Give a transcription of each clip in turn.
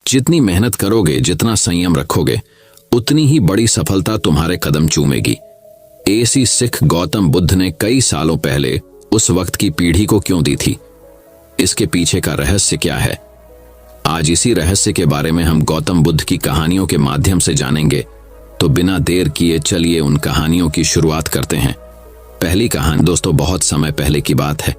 जितनी मेहनत करोगे, जितना संयम रखोगे, उतनी ही बड़ी सफलता तुम्हारे कदम चूमेगी। ऐसी सीख गौतम बुद्ध ने कई सालों पहले उस वक्त की पीढ़ी को क्यों दी थी? इसके पीछे का रहस्य क्या है? आज इसी रहस्य के बारे में हम गौतम बुद्ध की कहानियों के माध्यम से जानेंगे। तो बिना देर किए चलिए उन कहानियों की शुरुआत करते हैं। पहली कहानी दोस्तों बहुत समय पहले की बात है।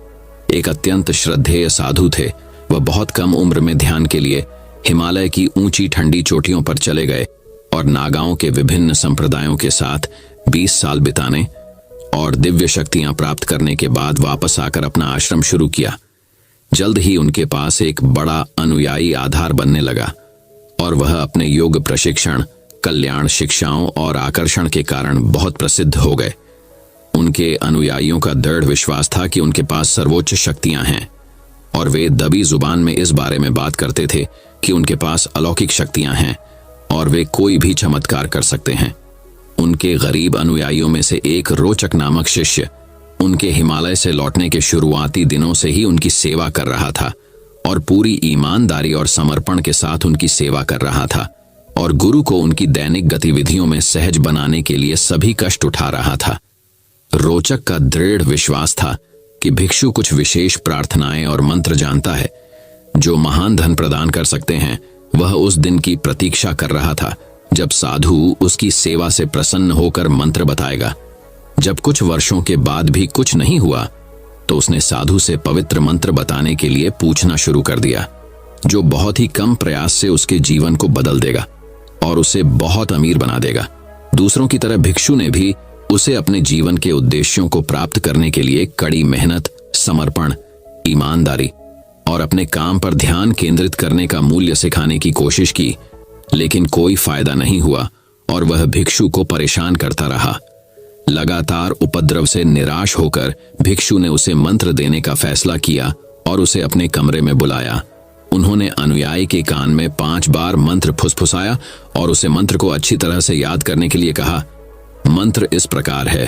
एक अत्यंत श्रद्धेय साधु थे। वह बहुत कम उम्र में ध्यान के लिए हिमालय की ऊंची ठंडी चोटियों पर चले गए और नागाओं के विभिन्न संप्रदायों के साथ 20 साल बिताने और दिव्य शक्तियां प्राप्त करने के बाद वापस आकर अपना आश्रम शुरू किया। जल्द ही उनके पास एक बड़ा अनुयायी आधार बनने लगा और वह अपने योग प्रशिक्षण, कल्याण शिक्षाओं और आकर्षण के कारण बहुत प्रसिद्ध हो गए। उनके अनुयायियों का दृढ़ विश्वास था कि उनके पास सर्वोच्च शक्तियां हैं और वे दबी जुबान में इस बारे में बात करते थे कि उनके पास अलौकिक शक्तियां हैं और वे कोई भी चमत्कार कर सकते हैं। उनके गरीब अनुयायियों में से एक रोचक नामक शिष्य उनके हिमालय से लौटने के शुरुआती दिनों से ही उनकी सेवा कर रहा था और पूरी ईमानदारी और समर्पण के साथ उनकी सेवा कर रहा था और गुरु को उनकी दैनिक गतिविधियों में सहज बनाने के लिए सभी कष्ट उठा रहा था। रोचक का दृढ़ विश्वास था कि भिक्षु कुछ विशेष प्रार्थनाएं और मंत्र जानता है जो महान धन प्रदान कर सकते हैं। वह उस दिन की प्रतीक्षा कर रहा था जब साधु उसकी सेवा से प्रसन्न होकर मंत्र बताएगा। जब कुछ वर्षों के बाद भी कुछ नहीं हुआ तो उसने साधु से पवित्र मंत्र बताने के लिए पूछना शुरू कर दिया, जो बहुत ही कम प्रयास से उसके जीवन को बदल देगा और उसे बहुत अमीर बना देगा। दूसरों की तरह भिक्षु ने भी उसे अपने जीवन के उद्देश्यों को प्राप्त करने के लिए कड़ी मेहनत, समर्पण, ईमानदारी और अपने काम पर ध्यान केंद्रित करने का मूल्य सिखाने की कोशिश की, लेकिन कोई फायदा नहीं हुआ और वह भिक्षु को परेशान करता रहा। लगातार उपद्रव से निराश होकर भिक्षु ने उसे मंत्र देने का फैसला किया और उसे अपने कमरे में बुलाया। उन्होंने अनुयायी के कान में 5 बार मंत्र फुसफुसाया और उसे मंत्र को अच्छी तरह से याद करने के लिए कहा। मंत्र इस प्रकार है: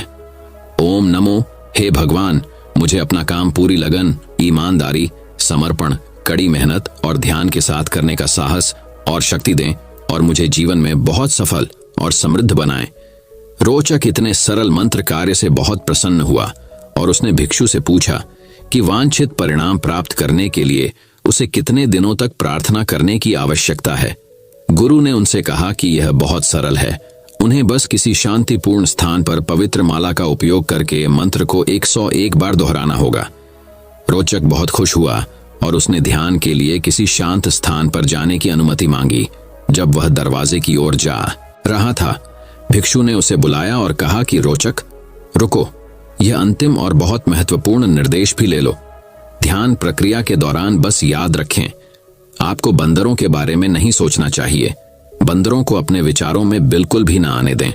ओम नमो, हे भगवान, मुझे अपना काम पूरी लगन, ईमानदारी, समर्पण, कड़ी मेहनत और ध्यान के साथ करने का साहस और शक्ति दें और मुझे जीवन में बहुत सफल और समृद्ध बनाएं। रोचक इतने सरल मंत्र कार्य से बहुत प्रसन्न हुआ और उसने भिक्षु से पूछा कि वांछित परिणाम प्राप्त करने के लिए उसे कितने दिनों तक प्रार्थना करने की आवश्यकता है। गुरु ने उनसे कहा कि यह बहुत सरल है, उन्हें बस किसी शांतिपूर्ण स्थान पर पवित्र माला का उपयोग करके मंत्र को 101 बार दोहराना होगा। रोचक बहुत खुश हुआ और उसने ध्यान के लिए किसी शांत स्थान पर जाने की अनुमति मांगी। जब वह दरवाजे की ओर जा रहा था, भिक्षु ने उसे बुलाया और कहा कि रोचक, रुको, यह अंतिम और बहुत महत्वपूर्ण निर्देश भी ले लो। ध्यान प्रक्रिया के दौरान बस याद रखें, आपको बंदरों के बारे में नहीं सोचना चाहिए। बंदरों को अपने विचारों में बिल्कुल भी ना आने दें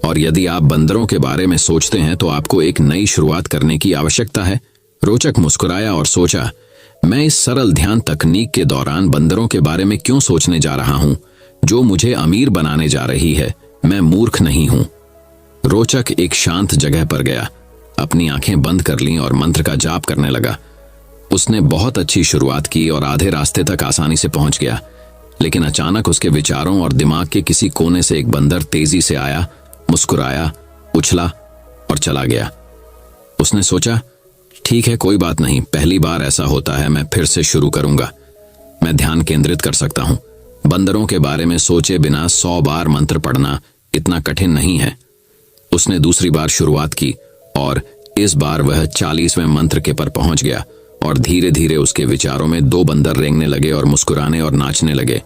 और यदि आप बंदरों के बारे में सोचते हैं तो आपको एक नई शुरुआत करने की आवश्यकता है। रोचक मुस्कुराया और सोचा, मैं इस सरल ध्यान तकनीक के दौरान बंदरों के बारे में क्यों सोचने जा रहा हूं, जो मुझे अमीर बनाने जा रही है। मैं मूर्ख नहीं हूं। रोचक एक शांत जगह पर गया, अपनी आंखें बंद कर लीं और मंत्र का जाप करने लगा। उसने बहुत अच्छी शुरुआत की और आधे रास्ते तक आसानी से पहुंच गया, लेकिन अचानक उसके विचारों और दिमाग के किसी कोने से एक बंदर तेजी से आया, मुस्कुराया, उछला और चला गया। उसने सोचा, ठीक है, कोई बात नहीं, पहली बार ऐसा होता है, मैं फिर से शुरू करूंगा। मैं ध्यान केंद्रित कर सकता हूं। बंदरों के बारे में सोचे बिना 100 बार मंत्र पढ़ना इतना कठिन नहीं है। उसने दूसरी बार शुरुआत की और इस बार वह 40वें मंत्र के पर पहुंच गया और धीरे धीरे उसके विचारों में 2 बंदर रेंगने लगे और मुस्कुराने और नाचने लगे।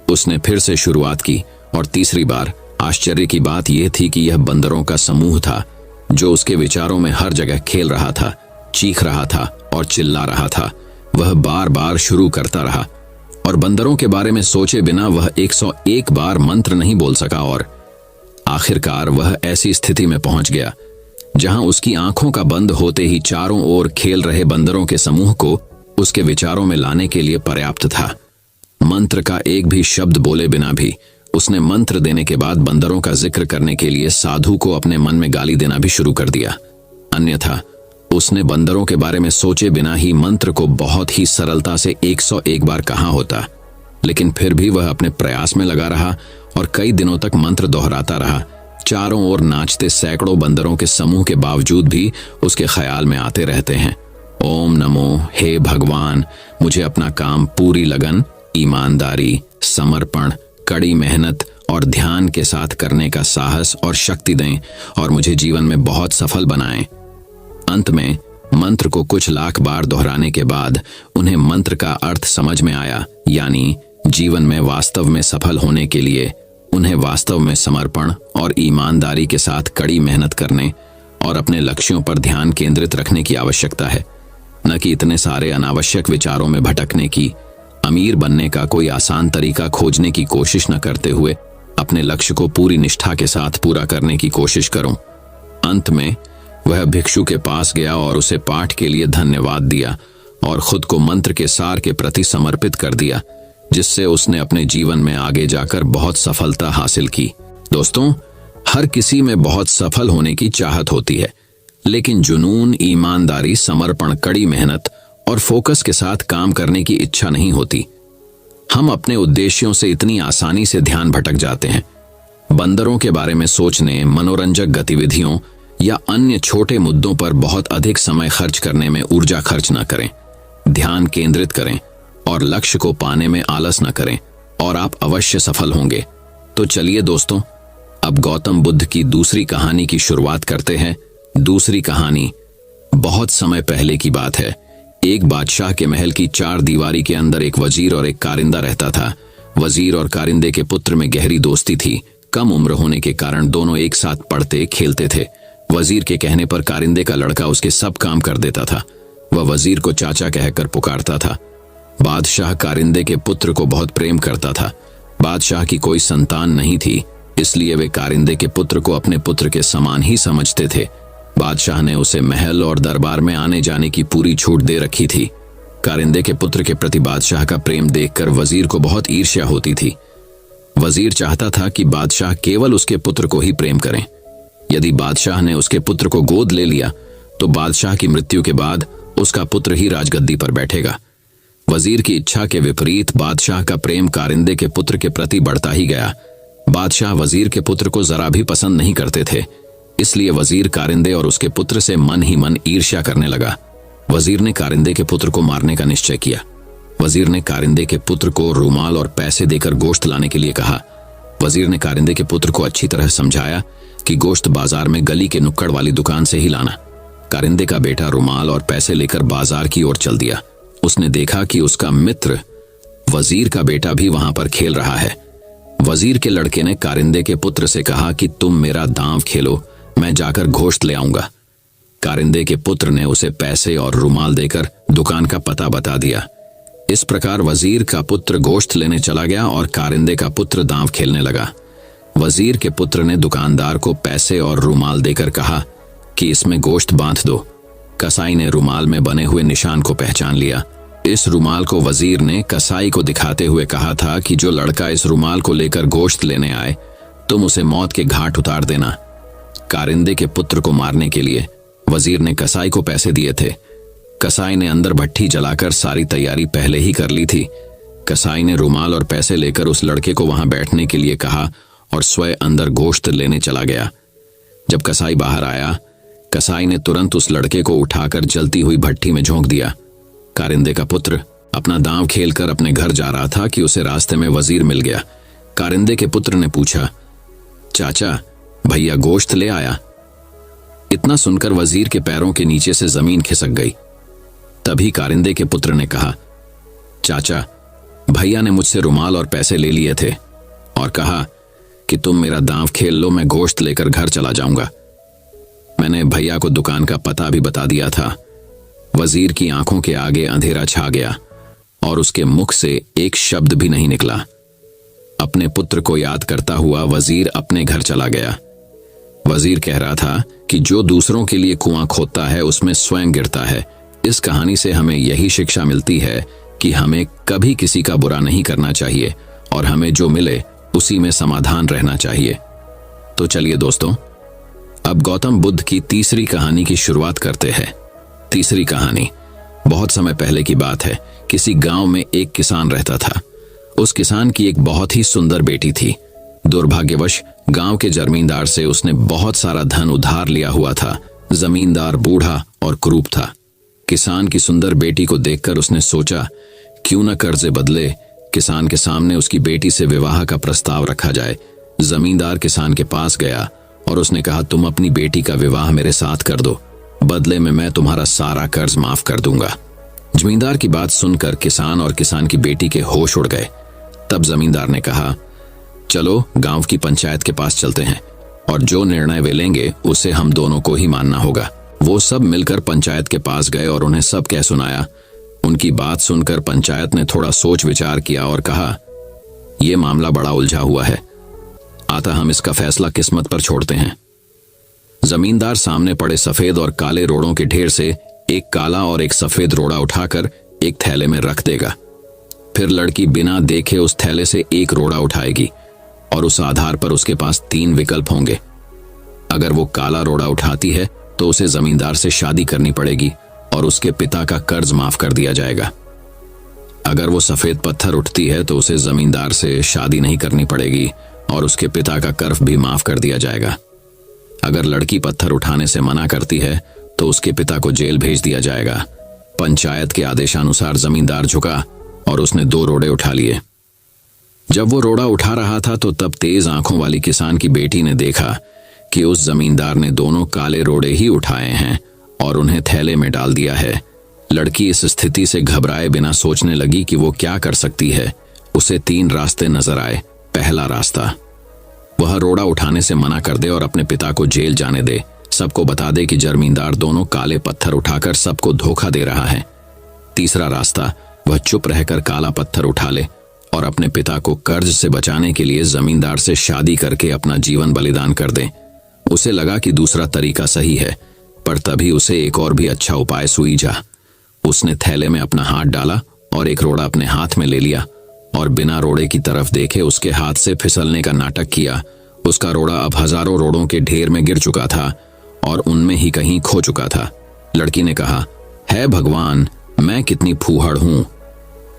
उसने फिर से शुरुआत की और तीसरी बार आश्चर्य की बात यह थी कि यह बंदरों का समूह था जो उसके विचारों में हर जगह खेल रहा था, चीख रहा था और चिल्ला रहा था। वह बार बार शुरू करता रहा और बंदरों के बारे में सोचे बिना वह 101 बार मंत्र नहीं बोल सका और आखिरकार वह ऐसी स्थिति में पहुंच गया जहां उसकी आंखों का बंद होते ही चारों ओर खेल रहे बंदरों के समूह को उसके विचारों में लाने के लिए पर्याप्त था। मंत्र का एक भी शब्द बोले बिना भी उसने मंत्र देने के बाद बंदरों का जिक्र करने के लिए साधु को अपने मन में गाली देना भी शुरू कर दिया। अन्यथा उसने बंदरों के बारे में सोचे बिना ही मंत्र को बहुत ही सरलता से 101 बार कहा होता। लेकिन फिर भी वह अपने प्रयास में लगा रहा और कई दिनों तक मंत्र दोहराता रहा। चारों ओर नाचते सैकड़ों बंदरों के समूह के बावजूद भी उसके ख्याल में आते रहते हैं, ओम नमो, हे भगवान, मुझे अपना काम पूरी लगन, ईमानदारी, समर्पण, कड़ी मेहनत और ध्यान के साथ करने का साहस और शक्ति दें और मुझे जीवन में बहुत सफल बनाएं। अंत में मंत्र को कुछ लाख बार दोहराने के बाद उन्हें मंत्र का अर्थ समझ में आया, यानी जीवन में वास्तव में सफल होने के लिए उन्हें वास्तव में समर्पण और ईमानदारी के साथ कड़ी मेहनत करने और अपने लक्ष्यों पर ध्यान केंद्रित रखने की आवश्यकता है, न कि इतने सारे अनावश्यक विचारों में भटकने की। अमीर बनने का कोई आसान तरीका खोजने की कोशिश न करते हुए अपने लक्ष्य को पूरी निष्ठा के साथ पूरा करने की कोशिश करो। अंत में वह भिक्षु के पास गया और उसे पाठ के लिए धन्यवाद दिया और खुद को मंत्र के सार के प्रति समर्पित कर दिया, जिससे उसने अपने जीवन में आगे जाकर बहुत सफलता हासिल की। दोस्तों, हर किसी में बहुत सफल होने की चाहत होती है, लेकिन जुनून, ईमानदारी, समर्पण, कड़ी मेहनत और फोकस के साथ काम करने की इच्छा नहीं होती। हम अपने उद्देश्यों से इतनी आसानी से ध्यान भटक जाते हैं। बंदरों के बारे में सोचने, मनोरंजक गतिविधियों या अन्य छोटे मुद्दों पर बहुत अधिक समय खर्च करने में ऊर्जा खर्च न करें। ध्यान केंद्रित करें और लक्ष्य को पाने में आलस न करें और आप अवश्य सफल होंगे। तो चलिए दोस्तों, अब गौतम बुद्ध की दूसरी कहानी की शुरुआत करते हैं। दूसरी कहानी बहुत समय पहले की बात है। एक बादशाह के महल की चार दीवारी के अंदर एक वजीर और एक कारिंदा रहता था। वजीर और कारिंदे के पुत्र में गहरी दोस्ती थी। कम उम्र होने के कारण दोनों एक साथ पढ़ते खेलते थे। वजीर के कहने पर कारिंदे का लड़का उसके सब काम कर देता था। वह वजीर को चाचा कहकर पुकारता था। बादशाह कारिंदे के पुत्र को बहुत प्रेम करता था। बादशाह की कोई संतान नहीं थी, इसलिए वे कारिंदे के पुत्र को अपने पुत्र के समान ही समझते थे। बादशाह ने उसे महल और दरबार में आने जाने की पूरी छूट दे रखी थी। कारिंदे के पुत्र के प्रति बादशाह का प्रेम देखकर वजीर को बहुत ईर्ष्या होती थी। वजीर चाहता था कि बादशाह केवल उसके पुत्र को ही प्रेम करें। यदि बादशाह ने उसके पुत्र को गोद ले लिया तो बादशाह की मृत्यु के बाद उसका पुत्र ही राजगद्दी पर बैठेगा। वजीर की इच्छा के विपरीत बादशाह का प्रेम कारिंदे के पुत्र के प्रति बढ़ता ही गया। बादशाह वजीर के पुत्र को जरा भी पसंद नहीं करते थे, इसलिए वजीर कारिंदे और उसके पुत्र से मन ही मन ईर्ष्या करने लगा। वजीर ने कारिंदे के पुत्र को मारने का निश्चय किया। वजीर ने कारिंदे के पुत्र को रुमाल और पैसे देकर गोश्त लाने के लिए कहा। वजीर ने कारिंदे के पुत्र को अच्छी तरह समझाया कि गोश्त बाजार में गली के नुक्कड़ वाली दुकान से ही लाना। कारिंदे का बेटा रुमाल और पैसे लेकर बाजार की ओर चल दिया। उसने देखा कि उसका मित्र वजीर का बेटा भी वहां पर खेल रहा है। वजीर के लड़के ने कारिंदे के पुत्र से कहा कि तुम मेरा दांव खेलो, मैं जाकर गोश्त ले आऊंगा। कारिंदे के पुत्र ने उसे पैसे और रुमाल देकर दुकान का पता बता दिया। इस प्रकार वजीर का पुत्र गोश्त लेने चला गया और कारिंदे का पुत्र दांव खेलने लगा। वजीर के पुत्र ने दुकानदार को पैसे और रुमाल देकर कहा कि इसमें गोश्त बांध दो। कसाई ने रुमाल में बने हुए निशान को पहचान लिया। इस रुमाल को वजीर ने कसाई को दिखाते हुए कहा था कि जो लड़का इस रुमाल को लेकर गोश्त लेने आए, तुम उसे मौत के घाट उतार देना। कारिंदे के पुत्र को मारने के लिए वजीर ने कसाई को पैसे दिए थे। कसाई ने अंदर भट्ठी जलाकर सारी तैयारी पहले ही कर ली थी। कसाई ने रुमाल और पैसे लेकर उस लड़के को वहां बैठने के लिए कहा और स्वयं अंदर गोश्त लेने चला गया। जब कसाई बाहर आया, कसाई ने तुरंत उस लड़के को उठाकर जलती हुई भट्ठी में झोंक दिया। कारिंदे का पुत्र अपना दांव खेलकर अपने घर जा रहा था कि उसे रास्ते में वजीर मिल गया। कारिंदे के पुत्र ने पूछा, चाचा, भैया गोश्त ले आया? इतना सुनकर वजीर के पैरों के नीचे से जमीन खिसक गई। तभी कारिंदे के पुत्र ने कहा, चाचा, भैया ने मुझसे रुमाल और पैसे ले लिए थे और कहा कि तुम मेरा दांव खेल लो, मैं गोश्त लेकर घर चला जाऊंगा। मैंने भैया को दुकान का पता भी बता दिया था। वजीर की आंखों के आगे अंधेरा छा गया और उसके मुख से एक शब्द भी नहीं निकला। अपने पुत्र को याद करता हुआ वजीर अपने घर चला गया। वजीर कह रहा था कि जो दूसरों के लिए कुआं खोदता है उसमें स्वयं गिरता है। इस कहानी से हमें यही शिक्षा मिलती है कि हमें कभी किसी का बुरा नहीं करना चाहिए और हमें जो मिले उसी में समाधान रहना चाहिए। तो चलिए दोस्तों, अब गौतम बुद्ध की तीसरी कहानी की शुरुआत करते हैं। तीसरी कहानी बहुत समय पहले की बात है। किसी गांव में एक किसान रहता था। उस किसान की एक बहुत ही सुंदर बेटी थी। दुर्भाग्यवश गांव के जमींदार से उसने बहुत सारा धन उधार लिया हुआ था। जमींदार बूढ़ा और क्रूर था। किसान की सुंदर बेटी को देखकर उसने सोचा, क्यों न कर्जे बदले किसान के सामने उसकी बेटी से विवाह का प्रस्ताव रखा जाए। जमींदार किसान के पास गया और उसने कहा, तुम अपनी बेटी का विवाह मेरे साथ कर दो, बदले में मैं तुम्हारा सारा कर्ज माफ कर दूंगा। जमींदार की बात सुनकर किसान और किसान की बेटी के होश उड़ गए। तब जमींदार ने कहा, चलो गांव की पंचायत के पास चलते हैं और जो निर्णय वे लेंगे उसे हम दोनों को ही मानना होगा। वो सब मिलकर पंचायत के पास गए और उन्हें सब कह सुनाया। उनकी बात सुनकर पंचायत ने थोड़ा सोच विचार किया और कहा, यह मामला बड़ा उलझा हुआ है, अतः हम इसका फैसला किस्मत पर छोड़ते हैं। जमींदार सामने पड़े सफेद और काले रोड़ों के ढेर से एक काला और एक सफेद रोड़ा उठाकर एक थैले में रख देगा। फिर लड़की बिना देखे उस थैले से एक रोड़ा उठाएगी और उस आधार पर उसके पास 3 विकल्प होंगे। अगर वो काला रोड़ा उठाती है तो उसे जमींदार से शादी करनी पड़ेगी और उसके पिता का कर्ज माफ कर दिया जाएगा। अगर वो सफेद पत्थर उठती है तो उसे जमींदार से शादी नहीं करनी पड़ेगी और उसके पिता का कर्ज भी माफ कर दिया जाएगा। अगर लड़की पत्थर उठाने से मना करती है तो उसके पिता को जेल भेज दिया जाएगा। पंचायत के आदेशानुसार जमींदार झुका और उसने 2 रोड़े उठा लिए। जब वो रोड़ा उठा रहा था तो तब तेज आंखों वाली किसान की बेटी ने देखा कि उस जमींदार ने दोनों काले रोड़े ही उठाए हैं और उन्हें थैले में डाल दिया है। लड़की इस स्थिति से घबराए बिना सोचने लगी कि वो क्या कर सकती है। उसे 3 रास्ते नजर आए। पहला रास्ता, वह रोड़ा उठाने से मना कर दे और अपने पिता को जेल जाने दे। सबको बता दे कि जमींदार दोनों काले पत्थर उठाकर सबको धोखा दे रहा है। तीसरा रास्ता, वह चुप रहकर काला पत्थर उठा ले और अपने पिता को कर्ज से बचाने के लिए जमींदार से शादी करके अपना जीवन बलिदान कर दे। उसे लगा कि दूसरा तरीका सही है, पर तभी उसे एक और भी अच्छा उपाय सूझा। उसने थैले में अपना हाथ डाला और एक रोड़ा अपने हाथ में ले लिया और बिना रोड़े की तरफ देखे उसके हाथ से फिसलने का नाटक किया। उसका रोड़ा अब हजारों रोड़ों के ढेर में गिर चुका था और उनमें ही कहीं खो चुका था। लड़की ने कहा, है भगवान, मैं कितनी फूहड़ हूं,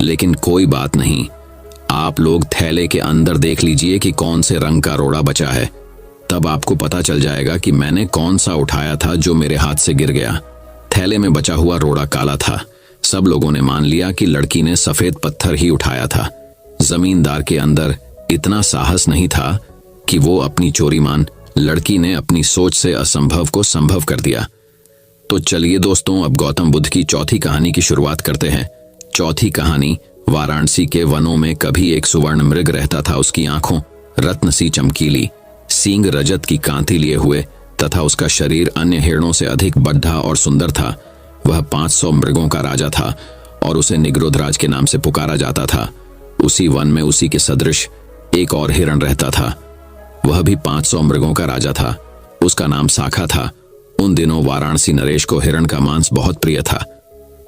लेकिन कोई बात नहीं, आप लोग थैले के अंदर देख लीजिए कि कौन से रंग का रोड़ा बचा है, तब आपको पता चल जाएगा कि मैंने कौन सा उठाया था जो मेरे हाथ से गिर गया। थैले में बचा हुआ रोड़ा काला था। सब लोगों ने मान लिया कि लड़की ने सफेद पत्थर ही उठाया था। जमींदार के अंदर इतना साहस नहीं था कि वो अपनी चोरी मान। लड़की ने अपनी सोच से असंभव को संभव कर दिया। तो चलिए दोस्तों, अब गौतम बुद्ध की चौथी कहानी की शुरुआत करते हैं। चौथी कहानी, वाराणसी के वनों में कभी एक सुवर्ण मृग रहता था। उसकी आंखों रत्न सी चमकीली, सींग रजत की कांति लिए हुए तथा उसका शरीर अन्य हिरणों से अधिक बड़ा और सुंदर था। वह 500 मृगों का राजा था और उसे निग्रोधराज के नाम से पुकारा जाता था। उसी वन में उसी के सदृश एक और हिरण रहता था। वह भी 500 मृगों का राजा था। उसका नाम साखा था। उन दिनों वाराणसी नरेश को हिरण का मांस बहुत प्रिय था।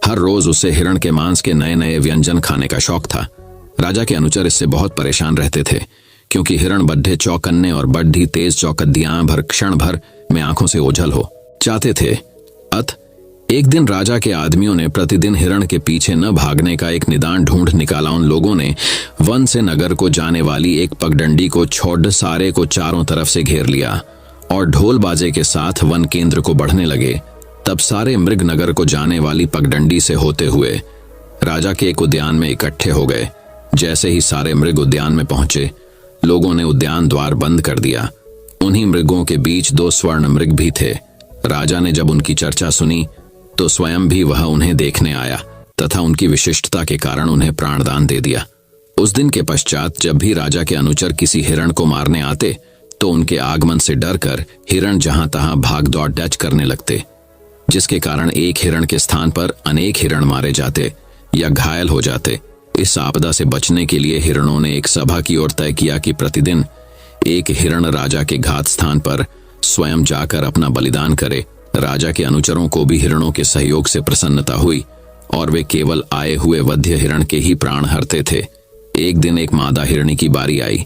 हर रोज उसे हिरण के मांस के नए नए व्यंजन खाने का शौक था। राजा के अनुचर इससे बहुत परेशान रहते थे, क्योंकि हिरण बड्ढे चौकन्ने और बड्ढी तेज चौकद्दियां भर क्षण भर में आंखों से ओझल हो चाहते थे। एक दिन राजा के आदमियों ने प्रतिदिन हिरण के पीछे न भागने का एक निदान ढूंढ निकाला। उन लोगों ने वन से नगर को जाने वाली एक पगडंडी को छोड़ सारे को चारों तरफ से घेर लिया और ढोल बाजे के साथ वन केंद्र को बढ़ने लगे। तब सारे मृग नगर को जाने वाली पगडंडी से होते हुए राजा के एक उद्यान में इकट्ठे हो गए। जैसे ही सारे मृग उद्यान में पहुंचे, लोगों ने उद्यान द्वार बंद कर दिया। उन्हीं मृगों के बीच 2 स्वर्ण मृग भी थे। राजा ने जब उनकी चर्चा सुनी तो स्वयं भी वह उन्हें देखने आया तथा उनकी विशिष्टता के कारण उन्हें प्राणदान दे दिया। उस दिन के पश्चात जब भी राजा के अनुचर किसी हिरण को मारने आते तो उनके आगमन से डरकर हिरण जहां तहां भाग दौड़ डच करने लगते, जिसके कारण एक हिरण के स्थान पर अनेक हिरण मारे जाते या घायल हो जाते। इस आपदा से बचने के लिए हिरणों ने एक सभा की ओर तय किया कि प्रतिदिन एक हिरण राजा के घात स्थान पर स्वयं जाकर अपना बलिदान करे। राजा के अनुचरों को भी हिरणों के सहयोग से प्रसन्नता हुई और वे केवल आए हुए वध्य हिरण के ही प्राण हरते थे। एक दिन एक मादा हिरणी की बारी आई।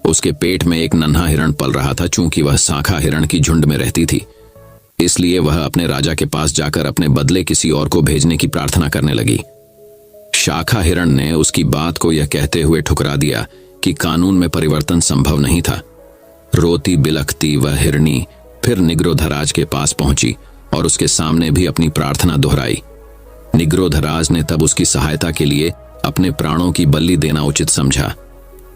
उसके पेट में एक नन्हा हिरण पल रहा था। चूंकि वह शाखा हिरण की झुंड में रहती थी, इसलिए वह अपने राजा के पास जाकर अपने बदले किसी और को भेजने की प्रार्थना करने लगी। शाखा हिरण ने उसकी बात को यह कहते हुए ठुकरा दिया कि कानून में परिवर्तन संभव नहीं था। रोती बिलखती वह हिरणी फिर निग्रोधराज के पास पहुंची और उसके सामने भी अपनी प्रार्थना दोहराई। निग्रोधराज ने तब उसकी सहायता के लिए अपने प्राणों की बलि देना उचित समझा।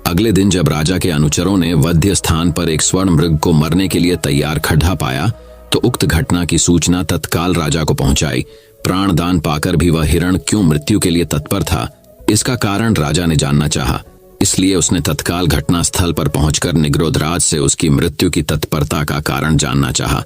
अगले दिन जब राजा के अनुचरों ने वध्य स्थान पर एक स्वर्ण मृग को मरने के लिए तैयार खड्डा पाया तो उक्त घटना की सूचना तत्काल राजा को पहुंचाई। प्राणदान पाकर भी वह हिरण क्यों मृत्यु के लिए तत्पर था, इसका कारण राजा ने जानना चाहा। इसलिए उसने तत्काल घटना स्थल पर पहुंचकर निग्रोधराज से उसकी मृत्यु की तत्परता का कारण जानना चाहा।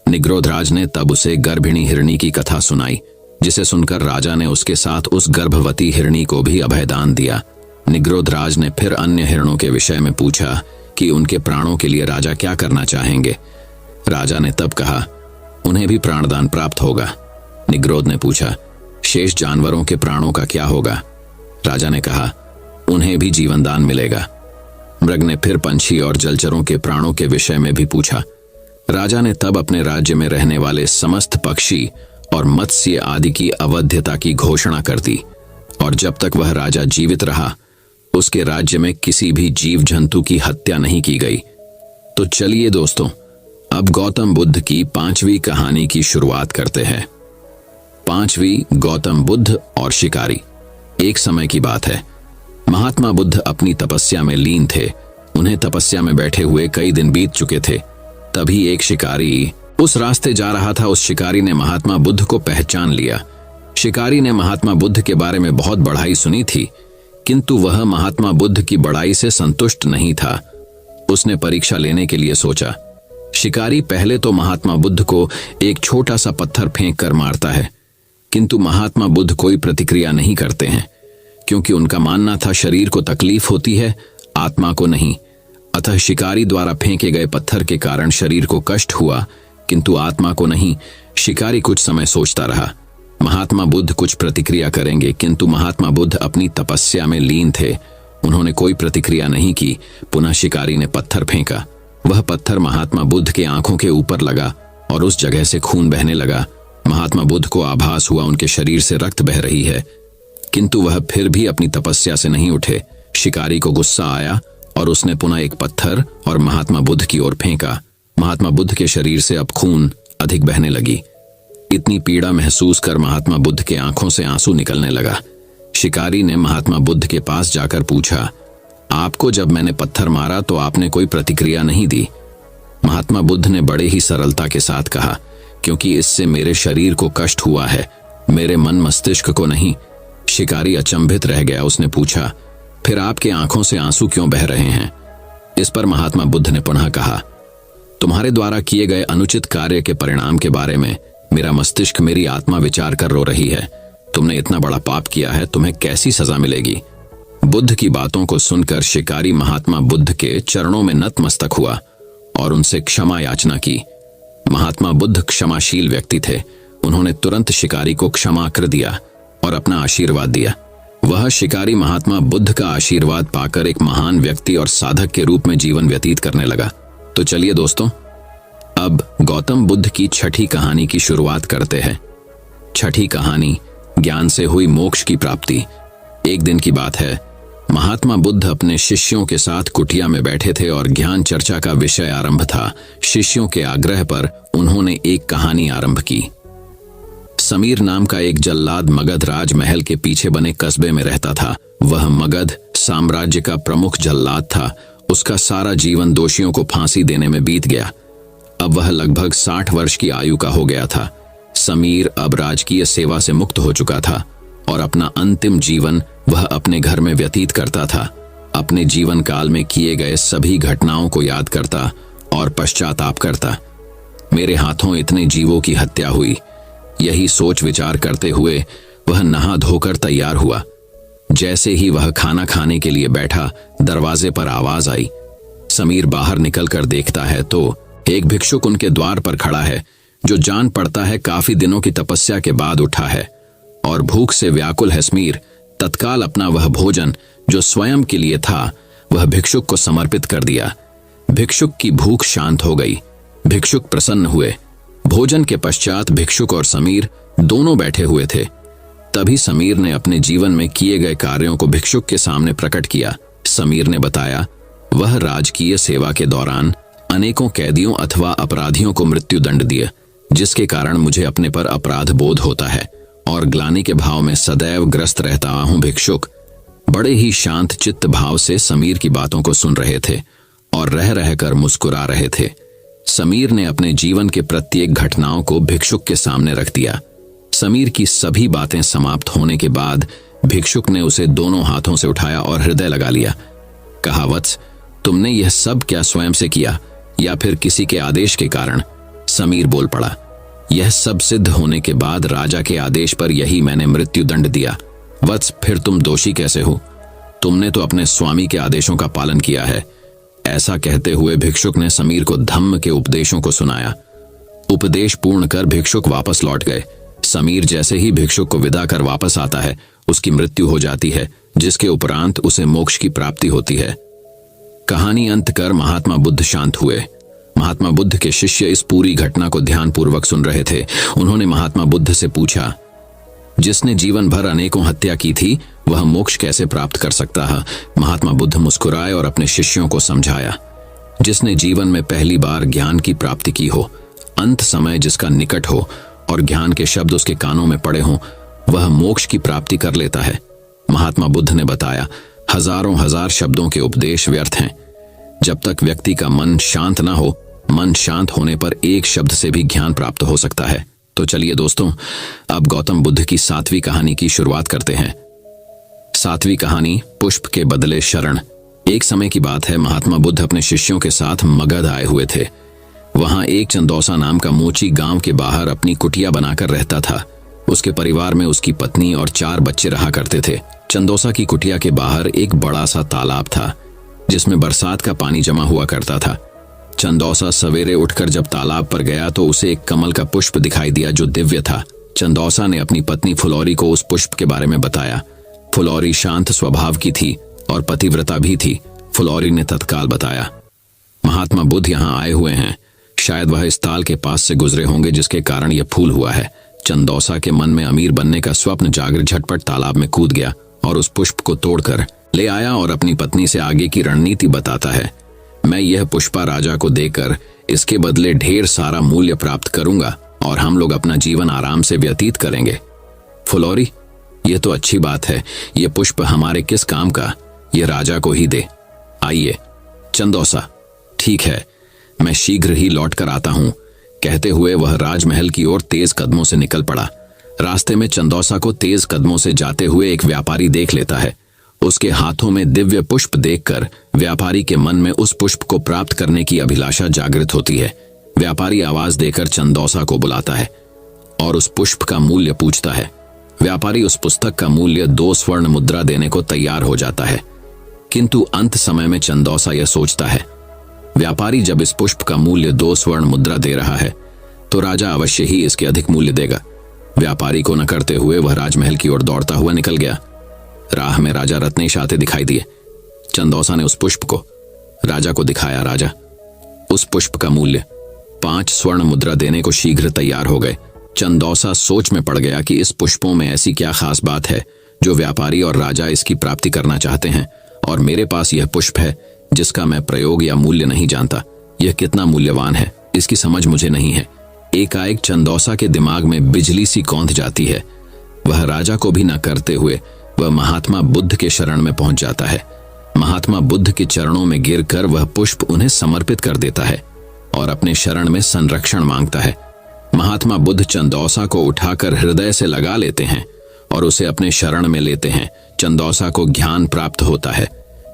निग्रोधराज ने तब उसे गर्भिणी हिरणी की कथा सुनाई, जिसे सुनकर राजा ने उसके साथ उस गर्भवती हिरणी को भी अभयदान दिया। निग्रोधराज ने फिर अन्य हिरणों के विषय में पूछा कि उनके प्राणों के लिए राजा क्या करना चाहेंगे। राजा ने तब कहा, उन्हें भी प्राणदान प्राप्त होगा। निग्रोध ने पूछा, शेष जानवरों के प्राणों का क्या होगा? राजा ने कहा, उन्हें भी जीवनदान मिलेगा। मृग ने फिर पंछी और जलचरों के प्राणों के विषय में भी पूछा। राजा ने तब अपने राज्य में रहने वाले समस्त पक्षी और मत्स्य आदि की अवध्यता की घोषणा कर दी, और जब तक वह राजा जीवित रहा उसके राज्य में किसी भी जीव जंतु की हत्या नहीं की गई। तो चलिए दोस्तों, अब गौतम बुद्ध की 5वीं कहानी की शुरुआत करते हैं। 5वीं, गौतम बुद्ध और शिकारी। एक समय की बात है, महात्मा बुद्ध अपनी तपस्या में लीन थे। उन्हें तपस्या में बैठे हुए कई दिन बीत चुके थे। तभी एक शिकारी उस रास्ते जा रहा था। उस शिकारी ने महात्मा बुद्ध को पहचान लिया। शिकारी ने महात्मा बुद्ध के बारे में बहुत बढ़ाई सुनी थी, किंतु वह महात्मा बुद्ध की बढ़ाई से संतुष्ट नहीं था। उसने परीक्षा लेने के लिए सोचा। शिकारी पहले तो महात्मा बुद्ध को एक छोटा सा पत्थर फेंक कर मारता है, किंतु महात्मा बुद्ध कोई प्रतिक्रिया नहीं करते हैं, क्योंकि उनका मानना था शरीर को तकलीफ होती है, आत्मा को नहीं। अतः शिकारी द्वारा फेंके गए पत्थर के कारण शरीर को कष्ट हुआ, किंतु आत्मा को नहीं। शिकारी कुछ समय सोचता रहा, महात्मा बुद्ध कुछ प्रतिक्रिया करेंगे, किंतु महात्मा बुद्ध अपनी तपस्या में लीन थे। उन्होंने कोई प्रतिक्रिया नहीं की। पुनः शिकारी ने पत्थर फेंका। वह पत्थर महात्मा बुद्ध के आंखों के ऊपर लगा और उस जगह से खून बहने लगा। महात्मा बुद्ध को आभास हुआ उनके शरीर से रक्त बह रही है, किंतु वह फिर भी अपनी तपस्या से नहीं उठे। शिकारी को गुस्सा आया और उसने पुनः एक पत्थर और महात्मा बुद्ध की ओर फेंका। महात्मा बुद्ध के शरीर से अब खून अधिक बहने लगी। इतनी पीड़ा महसूस कर महात्मा बुद्ध के आंखों से आंसू निकलने लगा। शिकारी ने महात्मा बुद्ध के पास जाकर पूछा, आपको जब मैंने पत्थर मारा तो आपने कोई प्रतिक्रिया नहीं दी। महात्मा बुद्ध ने बड़े ही सरलता के साथ कहा, क्योंकि इससे मेरे शरीर को कष्ट हुआ है, मेरे मन मस्तिष्क को नहीं। शिकारी अचंभित रह गया। उसने पूछा, फिर आपके आंखों से आंसू क्यों बह रहे हैं? इस पर महात्मा बुद्ध ने पुनः कहा, तुम्हारे द्वारा किए गए अनुचित कार्य के परिणाम के बारे में मेरा मस्तिष्क, मेरी आत्मा विचार कर रो रही है। तुमने इतना बड़ा पाप किया है, तुम्हें कैसी सजा मिलेगी? बुद्ध की बातों को सुनकर शिकारी महात्मा बुद्ध के चरणों में नतमस्तक हुआ और उनसे क्षमा याचना की। महात्मा बुद्ध क्षमाशील व्यक्ति थे। उन्होंने तुरंत शिकारी को क्षमा कर दिया और अपना आशीर्वाद दिया। वह शिकारी महात्मा बुद्ध का आशीर्वाद पाकर एक महान व्यक्ति और साधक के रूप में जीवन व्यतीत करने लगा। तो चलिए दोस्तों, अब गौतम बुद्ध की 6ठी कहानी की शुरुआत करते हैं। 6ठी कहानी, ज्ञान से हुई मोक्ष की प्राप्ति। एक दिन की बात है, महात्मा बुद्ध अपने शिष्यों के साथ कुटिया में बैठे थे और ज्ञान चर्चा का विषय आरंभ था। शिष्यों के आग्रह पर उन्होंने एक कहानी आरंभ की। समीर नाम का एक जल्लाद मगध राजमहल के पीछे बने कस्बे में रहता था। वह मगध साम्राज्य का प्रमुख जल्लाद था। उसका सारा जीवन दोषियों को फांसी देने में बीत गया। अब वह लगभग 60 वर्ष की आयु का हो गया था। समीर अब राजकीय सेवा से मुक्त हो चुका था और अपना अंतिम जीवन वह अपने घर में व्यतीत करता था। अपने जीवन काल में किए गए सभी घटनाओं को याद करता और पश्चाताप करता। मेरे हाथों इतने जीवों की हत्या हुई, यही सोच विचार करते हुए वह नहा धोकर तैयार हुआ। जैसे ही वह खाना खाने के लिए बैठा, दरवाजे पर आवाज आई। समीर बाहर निकलकर देखता है तो एक भिक्षुक उनके द्वार पर खड़ा है, जो जान पड़ता है काफी दिनों की तपस्या के बाद उठा है और भूख से व्याकुल है। समीर तत्काल अपना वह भोजन जो स्वयं के लिए था वह भिक्षुक को समर्पित कर दिया। भिक्षुक की भूख शांत हो गई। भिक्षुक प्रसन्न हुए। भोजन के पश्चात भिक्षुक और समीर दोनों बैठे हुए थे। तभी समीर ने अपने जीवन में किए गए कार्यों को भिक्षुक के सामने प्रकट किया। समीर ने बताया, वह राजकीय सेवा के दौरान अनेकों कैदियों अथवा अपराधियों को मृत्यु दंड दिए, जिसके कारण मुझे अपने पर अपराध बोध होता है और ग्लानि के भाव में सदैव ग्रस्त रहता हूं। भिक्षुक बड़े ही शांत चित्त भाव से समीर की बातों को सुन रहे थे और रह रहकर मुस्कुरा रहे थे। समीर ने अपने जीवन के प्रत्येक घटनाओं को भिक्षुक के सामने रख दिया। समीर की सभी बातें समाप्त होने के बाद भिक्षुक ने उसे दोनों हाथों से उठाया और हृदय लगा लिया। कहा, वत्स, तुमने यह सब क्या स्वयं से किया या फिर किसी के आदेश के कारण? समीर बोल पड़ा, यह सब सिद्ध होने के बाद राजा के आदेश पर यही मैंने मृत्यु दंड दिया। वत्स, फिर तुम दोषी कैसे हो? तुमने तो अपने स्वामी के आदेशों का पालन किया है। ऐसा कहते हुए भिक्षुक ने समीर को धम्म के उपदेशों को सुनाया। उपदेश पूर्ण कर भिक्षुक वापस लौट गए। समीर जैसे ही भिक्षुक को विदा कर वापस आता है, उसकी मृत्यु हो जाती है, जिसके उपरांत उसे मोक्ष की प्राप्ति होती है। कहानी अंत कर महात्मा बुद्ध शांत हुए। महात्मा बुद्ध के शिष्य इस पूरी घटना को ध्यानपूर्वक सुन रहे थे। उन्होंने महात्मा बुद्ध से पूछा, जिसने जीवन भर अनेकों हत्या की थी, वह मोक्ष कैसे प्राप्त कर सकता है? महात्मा बुद्ध मुस्कुराए और अपने शिष्यों को समझाया, जिसने जीवन में पहली बार ज्ञान की प्राप्ति की हो, अंत समय जिसका निकट हो और ज्ञान के शब्द उसके कानों में पड़े हों, वह मोक्ष की प्राप्ति कर लेता है। महात्मा बुद्ध ने बताया, हजारों हजार शब्दों के उपदेश व्यर्थ हैं। जब तक व्यक्ति का मन शांत ना हो, मन शांत होने पर एक शब्द से भी ज्ञान प्राप्त हो सकता है। तो चलिए दोस्तों, अब गौतम बुद्ध की 7वीं कहानी की शुरुआत करते हैं। 7वीं कहानी, पुष्प के बदले शरण। एक समय की बात है, महात्मा बुद्ध अपने शिष्यों के साथ मगध आए हुए थे। वहां एक चंदौसा नाम का मोची गांव के बाहर अपनी कुटिया बनाकर रहता था। उसके परिवार में उसकी पत्नी और 4 बच्चे रहा करते थे। चंदौसा की कुटिया के बाहर एक बड़ा सा तालाब था, जिसमें बरसात का पानी जमा हुआ करता था। चंदौसा सवेरे उठकर जब तालाब पर गया तो उसे एक कमल का पुष्प दिखाई दिया जो दिव्य था। चंदौसा ने अपनी पत्नी फुलौरी को उस पुष्प के बारे में बताया। फुलौरी शांत स्वभाव की थी और पतिव्रता भी थी। फुलौरी ने तत्काल बताया, महात्मा बुद्ध यहाँ आए हुए हैं, शायद वह इस ताल के पास से गुजरे होंगे जिसके कारण यह फूल हुआ है। चंदौसा के मन में अमीर बनने का स्वप्न जाकर झटपट तालाब में कूद गया और उस पुष्प को तोड़कर ले आया और अपनी पत्नी से आगे की रणनीति बताता है। मैं यह पुष्पा राजा को देकर इसके बदले ढेर सारा मूल्य प्राप्त करूंगा और हम लोग अपना जीवन आराम से व्यतीत करेंगे। फुलौरी, यह तो अच्छी बात है, यह पुष्प हमारे किस काम का? यह राजा को ही दे। आइए। चंदौसा, ठीक है, मैं शीघ्र ही लौट कर आता हूं। कहते हुए वह राजमहल की ओर तेज कदमों से निकल पड़ा। रास्ते में चंदौसा को तेज कदमों से जाते हुए एक व्यापारी देख लेता है। उसके हाथों में दिव्य पुष्प देखकर व्यापारी के मन में उस पुष्प को प्राप्त करने की अभिलाषा जागृत होती है। व्यापारी आवाज देकर चंदौसा को बुलाता है और उस पुष्प का मूल्य पूछता है। व्यापारी उस पुस्तक का मूल्य 2 स्वर्ण मुद्रा देने को तैयार हो जाता है, किंतु अंत समय में चंदौसा यह सोचता है, व्यापारी जब इस पुष्प का मूल्य 2 स्वर्ण मुद्रा दे रहा है तो राजा अवश्य ही इसके अधिक मूल्य देगा। व्यापारी को न करते हुए वह राजमहल की ओर दौड़ता हुआ निकल गया। राह में राजा रत्नेश आते दिखाई दिए। चंदौसा ने उस पुष्प को राजा को दिखाया। राजा उस पुष्प का मूल्य 5 स्वर्ण मुद्रा देने को शीघ्र तैयार हो गए। चंदौसा सोच में पड़ गया कि इस पुष्पों में ऐसी क्या खास बात है जो व्यापारी और राजा इसकी प्राप्ति करना चाहते हैं, और मेरे पास यह पुष्प है जिसका मैं प्रयोग या मूल्य नहीं जानता। यह कितना मूल्यवान है, इसकी समझ मुझे नहीं है। एकाएक चंदौसा के दिमाग में बिजली सी कौंध जाती है। वह राजा को भी न करते हुए वह महात्मा बुद्ध के शरण में पहुंच जाता है। महात्मा बुद्ध के चरणों में गिरकर वह पुष्प उन्हें समर्पित कर देता है और अपने शरण में संरक्षण मांगता है। महात्मा बुद्ध चंदौसा को उठाकर हृदय से लगा लेते हैं और उसे अपने शरण में लेते हैं। चंदौसा को ज्ञान प्राप्त होता है।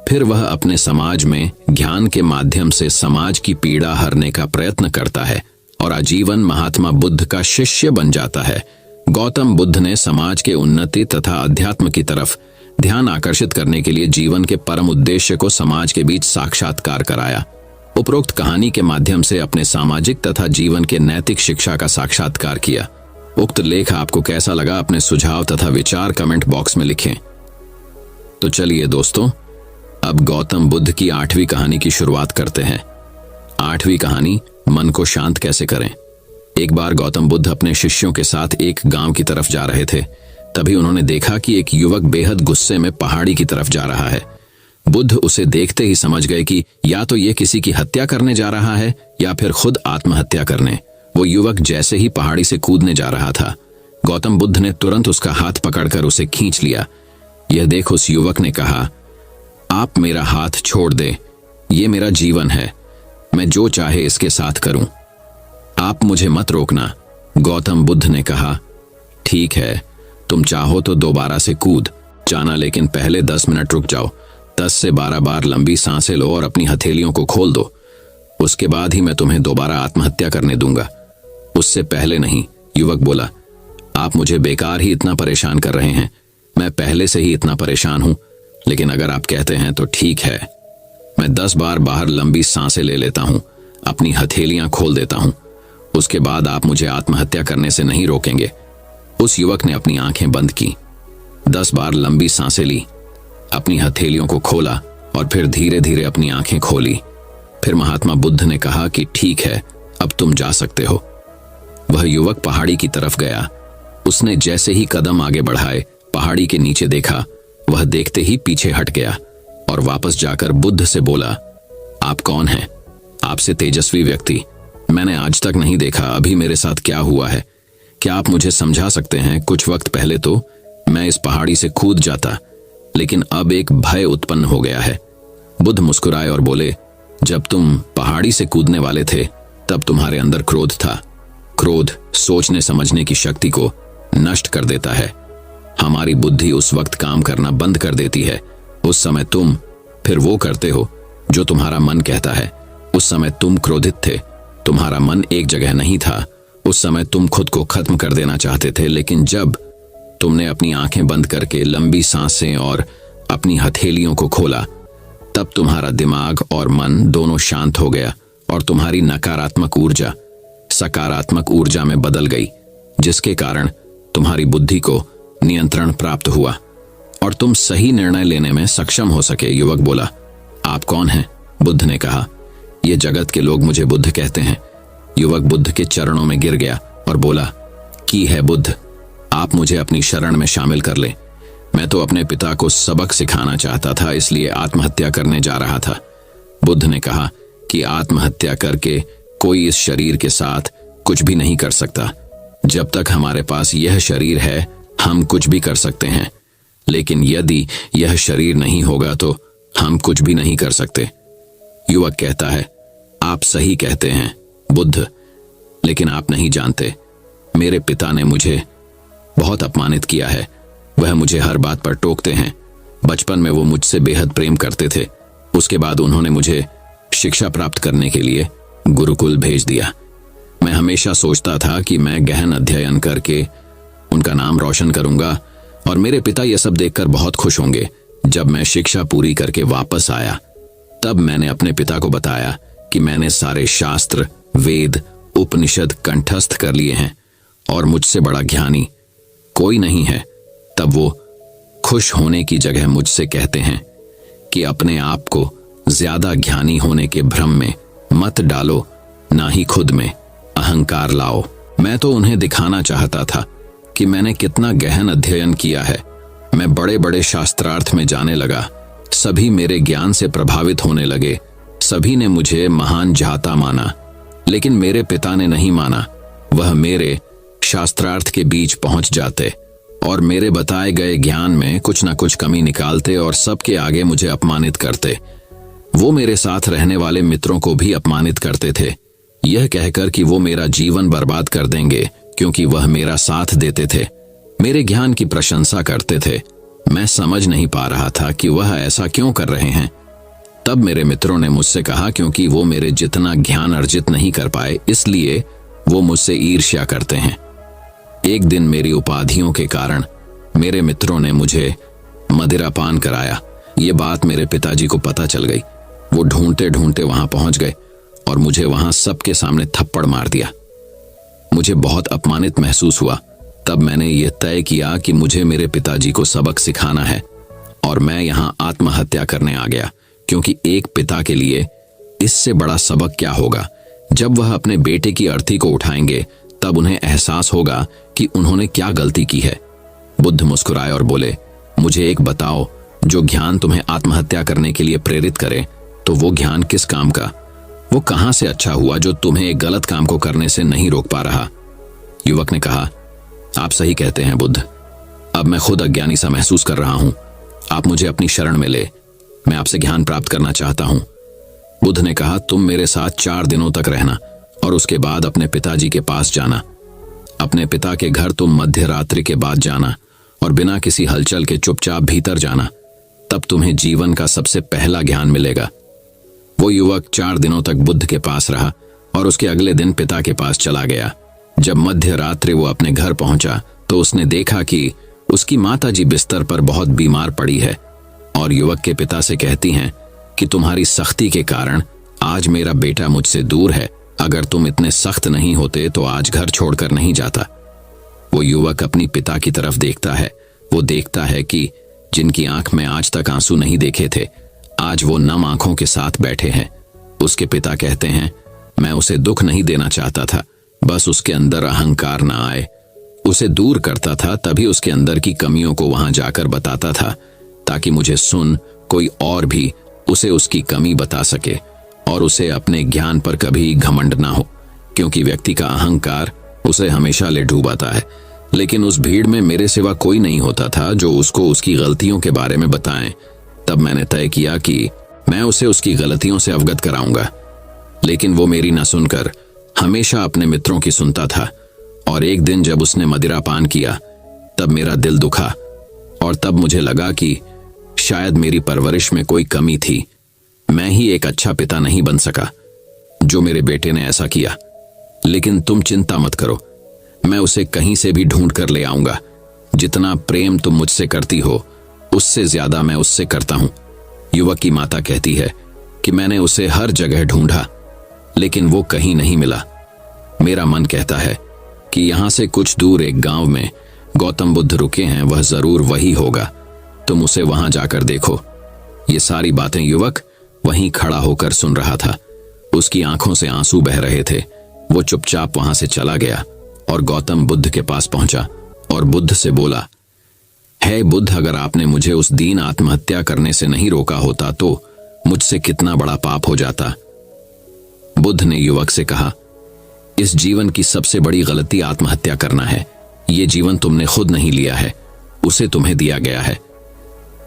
फिर वह अपने समाज में ज्ञान के माध्यम से समाज की पीड़ा हरने का प्रयत्न करता है और आजीवन महात्मा बुद्ध का शिष्य बन जाता है। गौतम बुद्ध ने समाज के उन्नति तथा अध्यात्म की तरफ ध्यान आकर्षित करने के लिए जीवन के परम उद्देश्य को समाज के बीच साक्षात्कार कराया। उपरोक्त कहानी के माध्यम से अपने सामाजिक तथा जीवन के नैतिक शिक्षा का साक्षात्कार किया। उक्त लेख आपको कैसा लगा, अपने सुझाव तथा विचार कमेंट बॉक्स में लिखें। तो चलिए दोस्तों, अब गौतम बुद्ध की 8वीं कहानी की शुरुआत करते हैं। 8वीं कहानी, मन को शांत कैसे करें। एक बार गौतम बुद्ध अपने शिष्यों के साथ एक गांव की तरफ जा रहे थे। तभी उन्होंने देखा कि एक युवक बेहद गुस्से में पहाड़ी की तरफ जा रहा है। बुद्ध उसे देखते ही समझ गए कि या तो ये किसी की हत्या करने जा रहा है या फिर खुद आत्महत्या करने। वो युवक जैसे ही पहाड़ी से कूदने जा रहा था, गौतम बुद्ध ने तुरंत उसका हाथ पकड़कर उसे खींच लिया। यह देख उस युवक ने कहा, आप मेरा हाथ छोड़ दे, ये मेरा जीवन है, मैं जो चाहे इसके साथ करूं, आप मुझे मत रोकना। गौतम बुद्ध ने कहा, ठीक है, तुम चाहो तो दोबारा से कूद जाना, लेकिन पहले 10 मिनट रुक जाओ। 10 से 12 बार लंबी सांसें लो और अपनी हथेलियों को खोल दो, उसके बाद ही मैं तुम्हें दोबारा आत्महत्या करने दूंगा, उससे पहले नहीं। युवक बोला, आप मुझे बेकार ही इतना परेशान कर रहे हैं, मैं पहले से ही इतना परेशान हूं, लेकिन अगर आप कहते हैं तो ठीक है, मैं 10 बार बाहर लंबी सांसें ले लेता हूं, अपनी हथेलियां खोल देता हूं, उसके बाद आप मुझे आत्महत्या करने से नहीं रोकेंगे। उस युवक ने अपनी आंखें बंद की, 10 बार लंबी सांसें ली, अपनी हथेलियों को खोला और फिर धीरे धीरे अपनी आंखें खोली। फिर महात्मा बुद्ध ने कहा कि ठीक है, अब तुम जा सकते हो। वह युवक पहाड़ी की तरफ गया। उसने जैसे ही कदम आगे बढ़ाए, पहाड़ी के नीचे देखा, वह देखते ही पीछे हट गया और वापस जाकर बुद्ध से बोला, आप कौन हैं? आपसे तेजस्वी व्यक्ति मैंने आज तक नहीं देखा, अभी मेरे साथ क्या हुआ है? क्या आप मुझे समझा सकते हैं? कुछ वक्त पहले तो मैं इस पहाड़ी से कूद जाता, लेकिन अब एक भय उत्पन्न हो गया है। बुद्ध मुस्कुराए और बोले, जब तुम पहाड़ी से कूदने वाले थे तब तुम्हारे अंदर क्रोध था। क्रोध सोचने समझने की शक्ति को नष्ट कर देता है। हमारी बुद्धि उस वक्त काम करना बंद कर देती है। उस समय तुम फिर वो करते हो जो तुम्हारा मन कहता है। उस समय तुम क्रोधित थे, तुम्हारा मन एक जगह नहीं था। उस समय तुम खुद को खत्म कर देना चाहते थे, लेकिन जब तुमने अपनी आंखें बंद करके लंबी सांसें और अपनी हथेलियों को खोला, तब तुम्हारा दिमाग और मन दोनों शांत हो गया और तुम्हारी नकारात्मक ऊर्जा सकारात्मक ऊर्जा में बदल गई, जिसके कारण तुम्हारी बुद्धि को नियंत्रण प्राप्त हुआ और तुम सही निर्णय लेने में सक्षम हो सके। युवक बोला, आप कौन हैं? बुद्ध ने कहा, ये जगत के लोग मुझे बुद्ध कहते हैं। युवक बुद्ध के चरणों में गिर गया और बोला, की है बुद्ध, आप मुझे अपनी शरण में शामिल कर लें। मैं तो अपने पिता को सबक सिखाना चाहता था, इसलिए आत्महत्या करने जा रहा था। बुद्ध ने कहा कि आत्महत्या करके कोई इस शरीर के साथ कुछ भी नहीं कर सकता। जब तक हमारे पास यह शरीर है, हम कुछ भी कर सकते हैं, लेकिन यदि यह शरीर नहीं होगा तो हम कुछ भी नहीं कर सकते। युवक कहता है, आप सही कहते हैं बुद्ध, लेकिन आप नहीं जानते, मेरे पिता ने मुझे बहुत अपमानित किया है। वह मुझे हर बात पर टोकते हैं। बचपन में वो मुझसे बेहद प्रेम करते थे। उसके बाद उन्होंने मुझे शिक्षा प्राप्त करने के लिए गुरुकुल भेज दिया। मैं हमेशा सोचता था कि मैं गहन अध्ययन करके उनका नाम रोशन करूंगा और मेरे पिता यह सब देखकर बहुत खुश होंगे। जब मैं शिक्षा पूरी करके वापस आया, तब मैंने अपने पिता को बताया कि मैंने सारे शास्त्र, वेद, उपनिषद कंठस्थ कर लिए हैं और मुझसे बड़ा ज्ञानी कोई नहीं है। तब वो खुश होने की जगह मुझसे कहते हैं कि अपने आप को ज्यादा ज्ञानी होने के भ्रम में मत डालो, ना ही खुद में अहंकार लाओ। मैं तो उन्हें दिखाना चाहता था कि मैंने कितना गहन अध्ययन किया है। मैं बड़े बड़े शास्त्रार्थ में जाने लगा। सभी मेरे ज्ञान से प्रभावित होने लगे। सभी ने मुझे महान जाता माना, लेकिन मेरे पिता ने नहीं माना। वह मेरे शास्त्रार्थ के बीच पहुंच जाते और मेरे बताए गए ज्ञान में कुछ न कुछ कमी निकालते और सबके आगे मुझे अपमानित करते। वो मेरे साथ रहने वाले मित्रों को भी अपमानित करते थे, यह कहकर कि वो मेरा जीवन बर्बाद कर देंगे क्योंकि वह मेरा साथ देते थे, मेरे ज्ञान की प्रशंसा करते थे। मैं समझ नहीं पा रहा था कि वह ऐसा क्यों कर रहे हैं। तब मेरे मित्रों ने मुझसे कहा क्योंकि वो मेरे जितना ज्ञान अर्जित नहीं कर पाए, इसलिए वो मुझसे ईर्ष्या करते हैं। एक दिन मेरी उपाधियों के कारण मेरे मित्रों ने मुझे मदिरापान कराया। ये बात मेरे पिताजी को पता चल गई। वो ढूंढते ढूंढते वहां पहुंच गए और मुझे वहां सबके सामने थप्पड़ मार दिया। मुझे बहुत अपमानित महसूस हुआ। तब मैंने ये तय किया कि मुझे मेरे पिताजी को सबक सिखाना है और मैं यहाँ आत्महत्या करने आ गया, क्योंकि एक पिता के लिए इससे बड़ा सबक क्या होगा। जब वह अपने बेटे की अर्थी को उठाएंगे, तब उन्हें एहसास होगा कि उन्होंने क्या गलती की है। बुद्ध मुस्कुराए और बोले, मुझे एक बताओ, जो ज्ञान तुम्हें आत्महत्या करने के लिए प्रेरित करे, तो वो ज्ञान किस काम का? वो कहां से अच्छा हुआ जो तुम्हें एक गलत काम को करने से नहीं रोक पा रहा? युवक ने कहा, आप सही कहते हैं बुद्ध। अब मैं खुद अज्ञानी सा महसूस कर रहा हूं। आप मुझे अपनी शरण में ले, मैं आपसे ज्ञान प्राप्त करना चाहता हूं। बुद्ध ने कहा, तुम मेरे साथ 4 दिनों तक रहना और उसके बाद अपने पिताजी के पास जाना। अपने पिता के घर तुम मध्य रात्रि के बाद जाना और बिना किसी हलचल के चुपचाप भीतर जाना। तब तुम्हें जीवन का सबसे पहला ज्ञान मिलेगा। वो युवक 4 दिनों तक बुद्ध के पास रहा और उसके अगले दिन पिता के पास चला गया। जब मध्य रात्रि वो अपने घर पहुंचा तो उसने देखा कि उसकी माताजी बिस्तर पर बहुत बीमार पड़ी है और युवक के पिता से कहती हैं कि तुम्हारी सख्ती के कारण आज मेरा बेटा मुझसे दूर है। अगर तुम इतने सख्त नहीं होते तो आज घर छोड़कर नहीं जाता। वो युवक अपनी पिता की तरफ देखता है। वो देखता है कि जिनकी आंख में आज तक आंसू नहीं देखे थे, आज वो नम आंखों के साथ बैठे हैं। उसके पिता कहते हैं, मैं उसे दुख नहीं देना चाहता था, बस उसके अंदर अहंकार ना आए। उसे दूर करता था, तभी उसके अंदर की कमियों को वहां जाकर बताता था, ताकि मुझे सुन कोई और भी उसे उसकी कमी बता सके और उसे अपने ज्ञान पर कभी घमंड ना हो, क्योंकि व्यक्ति का अहंकार उसे हमेशा ले डूबाता है। लेकिन उस भीड़ में मेरे सिवा कोई नहीं होता था जो उसको उसकी गलतियों के बारे में बताएं। तब मैंने तय किया कि मैं उसे उसकी गलतियों से अवगत कराऊंगा। लेकिन वो मेरी न सुनकर हमेशा अपने मित्रों की सुनता था। और एक दिन जब उसने मदिरा पान किया, तब मेरा दिल दुखा और तब मुझे लगा कि शायद मेरी परवरिश में कोई कमी थी। मैं ही एक अच्छा पिता नहीं बन सका जो मेरे बेटे ने ऐसा किया। लेकिन तुम चिंता मत करो, मैं उसे कहीं से भी ढूंढ कर ले आऊंगा। जितना प्रेम तुम मुझसे करती हो, उससे ज्यादा मैं उससे करता हूं। युवक की माता कहती है कि मैंने उसे हर जगह ढूंढा, लेकिन वो कहीं नहीं मिला। मेरा मन कहता है कि यहां से कुछ दूर एक गांव में गौतम बुद्ध रुके हैं, वह जरूर वही होगा। तुम उसे वहां जाकर देखो। ये सारी बातें युवक वहीं खड़ा होकर सुन रहा था। उसकी आंखों से आंसू बह रहे थे। वो चुपचाप वहां से चला गया और गौतम बुद्ध के पास पहुंचा और बुद्ध से बोला, हे बुद्ध, अगर आपने मुझे उस दिन आत्महत्या करने से नहीं रोका होता तो मुझसे कितना बड़ा पाप हो जाता। बुद्ध ने युवक से कहा, इस जीवन की सबसे बड़ी गलती आत्महत्या करना है। ये जीवन तुमने खुद नहीं लिया है, उसे तुम्हें दिया गया है,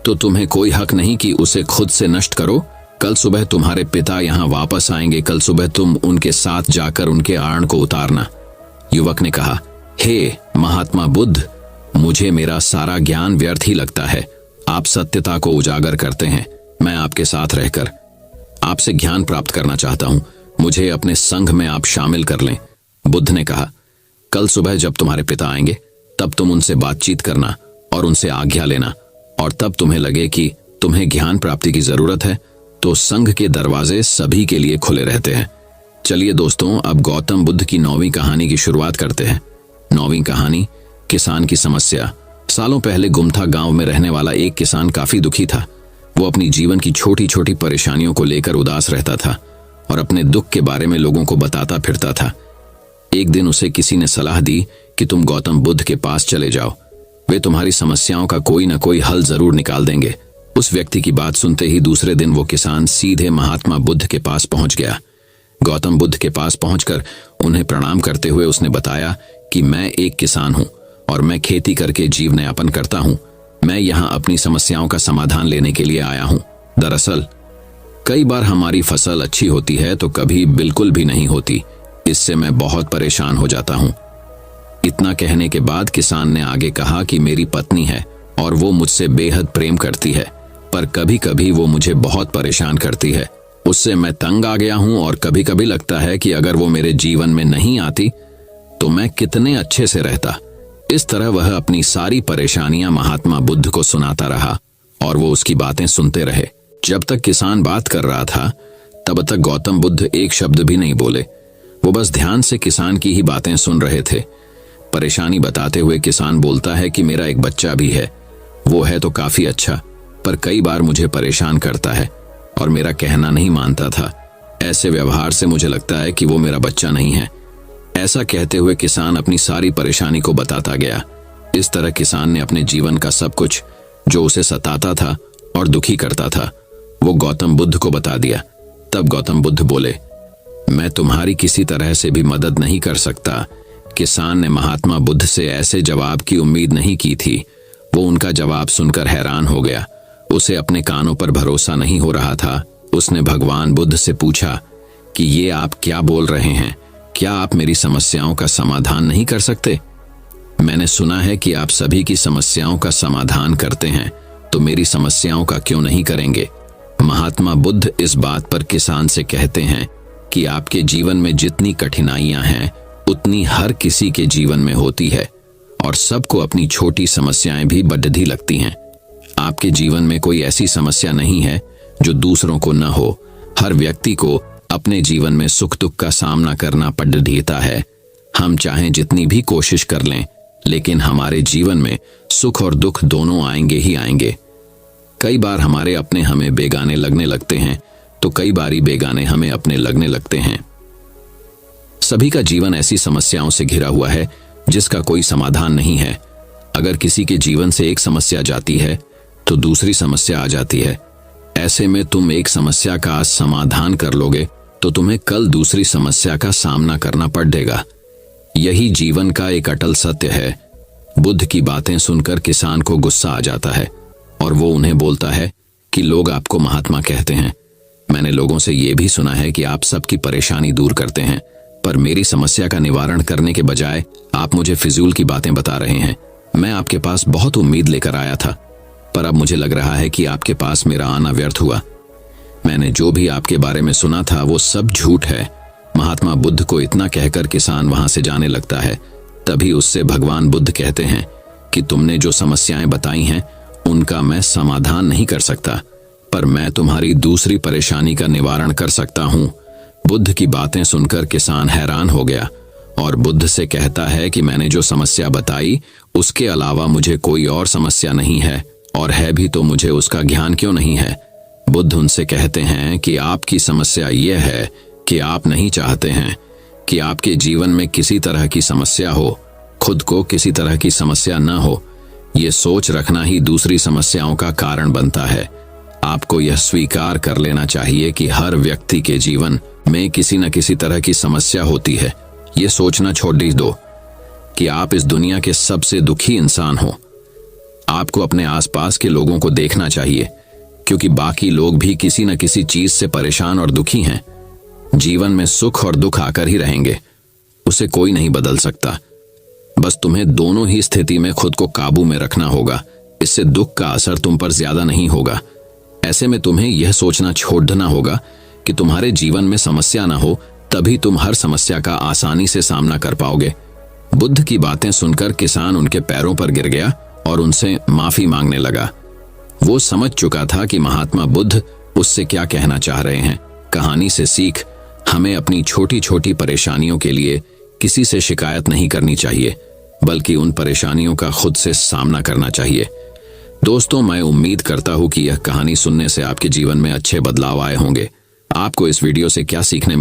तो तुम्हें कोई हक नहीं कि उसे खुद से नष्ट करो। कल सुबह तुम्हारे पिता यहां वापस आएंगे, कल सुबह तुम उनके साथ जाकर उनके आर्ण को उतारना। युवक ने कहा, हे महात्मा बुद्ध, मुझे मेरा सारा ज्ञान व्यर्थ ही लगता है। आप सत्यता को उजागर करते हैं। मैं आपके साथ रहकर आपसे ज्ञान प्राप्त करना चाहता हूं। मुझे अपने संघ में आप शामिल कर लें। बुद्ध ने कहा, कल सुबह जब तुम्हारे पिता आएंगे तब तुम उनसे बातचीत करना और उनसे आज्ञा लेना, और तब तुम्हें लगे कि तुम्हें ज्ञान प्राप्ति की जरूरत है तो संघ के दरवाजे सभी के लिए खुले रहते हैं। चलिए दोस्तों, अब गौतम बुद्ध की 9वीं कहानी की शुरुआत करते हैं। 9वीं कहानी, किसान की समस्या। सालों पहले गुमथा गांव में रहने वाला एक किसान काफी दुखी था। वो अपनी जीवन की छोटी छोटी परेशानियों को लेकर उदास रहता था और अपने दुख के बारे में लोगों को बताता फिरता था। एक दिन उसे किसी ने सलाह दी कि तुम गौतम बुद्ध के पास चले जाओ, वे तुम्हारी समस्याओं का कोई ना कोई हल जरूर निकाल देंगे। उस व्यक्ति की बात सुनते ही दूसरे दिन वो किसान सीधे महात्मा बुद्ध के पास पहुंच गया। गौतम बुद्ध के पास पहुंचकर उन्हें प्रणाम करते हुए उसने बताया कि मैं एक किसान हूं और मैं खेती करके जीवन यापन करता हूं। मैं यहां अपनी समस्याओं का समाधान लेने के लिए आया हूं। दरअसल कई बार हमारी फसल अच्छी होती है तो कभी बिल्कुल भी नहीं होती। इससे मैं बहुत परेशान हो जाता हूं। इतना कहने के बाद किसान ने आगे कहा कि मेरी पत्नी है और वो मुझसे बेहद प्रेम करती है, पर कभी कभी वो मुझे बहुत परेशान करती है। उससे मैं तंग आ गया हूं और कभी कभी लगता है कि अगर वो मेरे जीवन में नहीं आती तो मैं कितने अच्छे से रहता। इस तरह वह अपनी सारी परेशानियां महात्मा बुद्ध को सुनाता रहा और वो उसकी बातें सुनते रहे। जब तक किसान बात कर रहा था तब तक गौतम बुद्ध एक शब्द भी नहीं बोले। वो बस ध्यान से किसान की ही बातें सुन रहे थे। परेशानी बताते हुए किसान बोलता है कि मेरा एक बच्चा भी है। वो है तो काफी अच्छा, पर कई बार मुझे परेशान करता है और मेरा कहना नहीं मानता था। ऐसे व्यवहार से मुझे लगता है कि वो मेरा बच्चा नहीं है। ऐसा कहते हुए किसान अपनी सारी परेशानी को बताता गया। इस तरह किसान ने अपने जीवन का सब कुछ जो उसे सताता था और दुखी करता था वो गौतम बुद्ध को बता दिया। तब गौतम बुद्ध बोले, मैं तुम्हारी किसी तरह से भी मदद नहीं कर सकता। किसान ने महात्मा बुद्ध से ऐसे जवाब की उम्मीद नहीं की थी। वो उनका जवाब सुनकर हैरान हो गया। उसे अपने कानों पर भरोसा नहीं हो रहा था। उसने भगवान बुद्ध से पूछा कि ये आप क्या बोल रहे हैं? क्या आप मेरी समस्याओं का समाधान नहीं कर सकते? मैंने सुना है कि आप सभी की समस्याओं का समाधान करते हैं, तो मेरी समस्याओं का क्यों नहीं करेंगे? महात्मा बुद्ध इस बात पर किसान से कहते हैं कि आपके जीवन में जितनी कठिनाइयां हैं उतनी हर किसी के जीवन में होती है और सबको अपनी छोटी समस्याएं भी बढ़ती लगती हैं। आपके जीवन में कोई ऐसी समस्या नहीं है जो दूसरों को न हो। हर व्यक्ति को अपने जीवन में सुख दुख का सामना करना पड़ता है। हम चाहें जितनी भी कोशिश कर लें, लेकिन हमारे जीवन में सुख और दुख दोनों आएंगे ही आएंगे। कई बार हमारे अपने हमें बेगाने लगने लगते हैं, तो कई बारी बेगाने हमें अपने लगने लगते हैं। सभी का जीवन ऐसी समस्याओं से घिरा हुआ है जिसका कोई समाधान नहीं है। अगर किसी के जीवन से एक समस्या जाती है तो दूसरी समस्या आ जाती है। ऐसे में तुम एक समस्या का आज समाधान कर लोगे तो तुम्हें कल दूसरी समस्या का सामना करना पड़ेगा। यही जीवन का एक अटल सत्य है। बुद्ध की बातें सुनकर किसान को गुस्सा आ जाता है और वो उन्हें बोलता है कि लोग आपको महात्मा कहते हैं। मैंने लोगों से ये भी सुना है कि आप सबकी परेशानी दूर करते हैं, पर मेरी समस्या का निवारण करने के बजाय आप मुझे फिजूल की बातें बता रहे हैं। मैं आपके पास बहुत उम्मीद लेकर आया था, पर अब मुझे लग रहा है कि आपके पास मेरा आना व्यर्थ हुआ। मैंने जो भी आपके बारे में सुना था वो सब झूठ है। महात्मा बुद्ध को इतना कहकर किसान वहां से जाने लगता है। तभी उससे भगवान बुद्ध कहते हैं कि तुमने जो समस्याएं बताई हैं उनका मैं समाधान नहीं कर सकता, पर मैं तुम्हारी दूसरी परेशानी का निवारण कर सकता हूं। बुद्ध की बातें सुनकर किसान हैरान हो गया और बुद्ध से कहता है कि मैंने जो समस्या बताई उसके अलावा मुझे कोई और समस्या नहीं है, और है भी तो मुझे उसका ज्ञान क्यों नहीं है? बुद्ध उनसे कहते हैं कि आपकी समस्या यह है कि आप नहीं चाहते हैं कि आपके जीवन में किसी तरह की समस्या हो, खुद को किसी तरह की समस्या न हो। ये सोच रखना ही दूसरी समस्याओं का कारण बनता है। आपको यह स्वीकार कर लेना चाहिए कि हर व्यक्ति के जीवन में किसी न किसी तरह की समस्या होती है। ये सोचना छोड़ दो कि आप इस दुनिया के सबसे दुखी इंसान हो। आपको अपने आसपास के लोगों को देखना चाहिए, क्योंकि बाकी लोग भी किसी न किसी चीज से परेशान और दुखी हैं। जीवन में सुख और दुख आकर ही रहेंगे, उसे कोई नहीं बदल सकता। बस तुम्हें दोनों ही स्थिति में खुद को काबू में रखना होगा। इससे दुख का असर तुम पर ज्यादा नहीं होगा। ऐसे में तुम्हें यह सोचना छोड़ना होगा कि तुम्हारे जीवन में समस्या ना हो, तभी तुम हर समस्या का आसानी से सामना कर पाओगे। बुद्ध की बातें सुनकर किसान उनके पैरों पर गिर गया और उनसे माफी मांगने लगा। वो समझ चुका था कि महात्मा बुद्ध उससे क्या कहना चाह रहे हैं। कहानी से सीख, हमें अपनी छोटी छोटी परेशानियों के लिए किसी से शिकायत नहीं करनी चाहिए, बल्कि उन परेशानियों का खुद से सामना करना चाहिए। दोस्तों, मैं उम्मीद करता हूं कि यह कहानी सुनने से आपके जीवन में अच्छे बदलाव आए होंगे। आपको इस वीडियो से क्या सीखने